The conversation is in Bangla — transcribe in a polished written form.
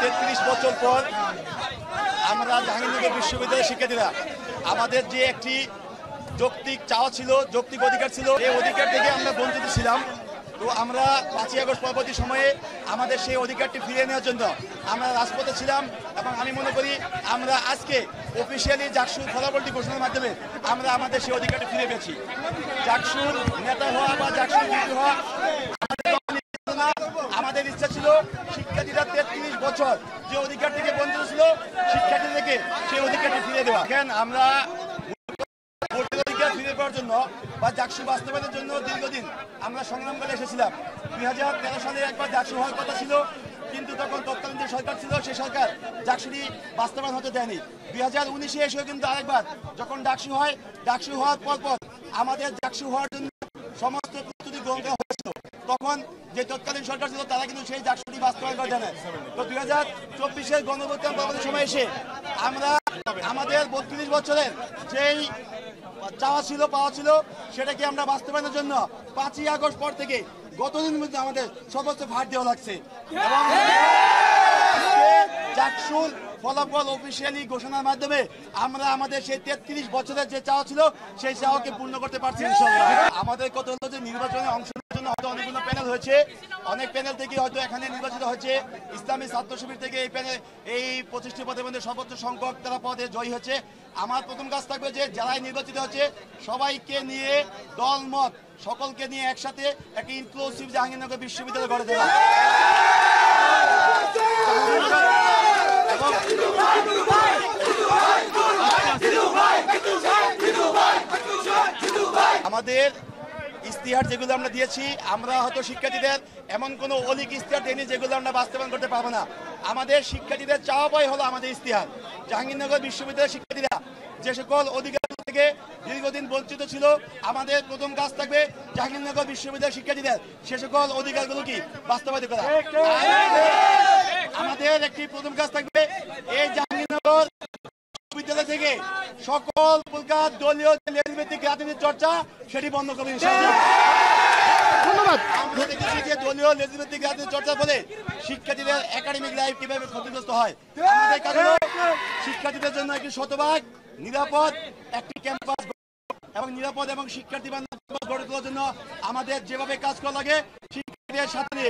33 বছর পর আমরা জাহাঙ্গীরনগর বিশ্ববিদ্যালয়ের শিক্ষার্থীরা আমাদের যে একটি যৌক্তিক চাওয়া ছিল, যৌক্তিক অধিকার ছিল, এই অধিকার থেকে আমরা বঞ্চিত ছিলাম। তো আমরা 5ই আগস্ট পরবর্তী সময়ে আমাদের সেই অধিকারটি ফিরিয়ে নেওয়ার জন্য আমরা রাজপথে ছিলাম এবং আমি মনে করি আমরা আজকে অফিসিয়ালি জাকসুর ফলাফলটি ঘোষণার মাধ্যমে আমরা আমাদের সেই অধিকারটি ফিরে পেয়েছি। জাকসুর নেতা হওয়া বা জাকসুর বিরোধী হওয়া আমাদের ইচ্ছা ছিল শিক্ষার্থীরা 33 বছর যে অধিকার থেকে বঞ্চিত ছিল শিক্ষার্থীদেরকে সেই অধিকারটি ফিরে দেওয়া। এখন আমরা ভোটের অধিকার ফিরে পাওয়ার জন্য বা জাকসু বাস্তবায়নের জন্য দীর্ঘদিন আমরা সংগ্রাম করে এসেছিলাম। 2013 সালে একবার জাকসু হওয়ার কথা ছিল, কিন্তু তখন তৎকালীন যে সরকার ছিল সেই সরকার জাকসুটি বাস্তবায়ন হতে দেয়নি। 2019-এ এসেও কিন্তু আরেকবার যখন ডাকসু হয়, ডাকসু হওয়ার পর আমাদের জাকসু হওয়ার জন্য সমস্ত প্রস্তুতি গ্রহণ করা হয়েছিল। তখন যে তৎকালীন সরকার ছিল তারা কিন্তু সেই জাকসুটি বাস্তবায়ন করে দেয়। তো 2024-এর গণভোটের পরবর্তী সময় এসে আমরা আমাদের 32 বছরের যেই চাওয়া ছিল পাওয়া ছিল সেটাকে আমরা বাস্তবায়নের জন্য 5ই আগস্ট পর থেকে গতদিন মধ্যে আমাদের সমস্ত ভাট দেওয়া লাগছে এবং জাকসুর ফলাফল অফিসিয়ালি ঘোষণার মাধ্যমে আমরা আমাদের সেই 33 বছরের যে চাওয়া ছিল সেই চাওয়াকে পূর্ণ করতে পারছি ইনশাআল্লাহ। আমাদের কত হলো যে নির্বাচনে অংশ নেওয়ার জন্য হয়তো অনেকগুলো প্যানেল হয়েছে, অনেক প্যানেল থেকে হয়তো এখানে নির্বাচিত হয়েছে ইসলামী ছাত্র শিবির থেকে এই 25টি পদের মধ্যে সর্বোচ্চ সংখ্যক তারা পদে জয়ী হয়েছে। আমার প্রথম কাজ থাকবে যে যারাই নির্বাচিত হচ্ছে সবাইকে নিয়ে দলমত সকলকে নিয়ে একসাথে একটি ইনক্লুসিভ জাহাঙ্গীরনগর বিশ্ববিদ্যালয় গড়ে তোলা। আমাদের ইস্তিহার যেগুলো আমরা দিয়েছি, আমরা হয়তো শিক্ষার্থীদের এমন কোনো অলিক ইস্তিহার দেয়নি যেগুলো আমরা বাস্তবায়ন করতে পারবো না। আমাদের শিক্ষার্থীদের চাওয়া পাই হলো আমাদের ইস্তিহার। জাহাঙ্গীরনগর বিশ্ববিদ্যালয়ের শিক্ষার্থীরা যে সকল অধিকার থেকে দীর্ঘদিন বঞ্চিত ছিল, আমাদের প্রথম কাজ থাকবে জাহাঙ্গীরনগর বিশ্ববিদ্যালয়ের শিক্ষার্থীদের সে সকল অধিকারগুলো কি বাস্তবায়িত করা। আমাদের একটি প্রথম কাজ থাকবে এই জাহাঙ্গীরনগর বিশ্ববিদ্যালয় থেকে সকল প্রকার দলীয় লেজভিত্তিক রাজনীতির চর্চা সেটি বন্ধ করবে। ধন্যবাদ। আমরা দেখেছি যে দলীয় লেজভিত্তিক রাজনীতির চর্চার ফলে শিক্ষার্থীদের একাডেমিক লাইফ কিভাবে ক্ষতিগ্রস্ত হয়। আমাদের কাজ হলো শিক্ষার্থীদের জন্য একটি শতভাগ নিরাপদ একটি ক্যাম্পাস এবং নিরাপদ এবং শিক্ষার্থী বান্ধব গড়ে তোলার জন্য আমাদের যেভাবে কাজ করা লাগে শিক্ষার্থীদের সাথে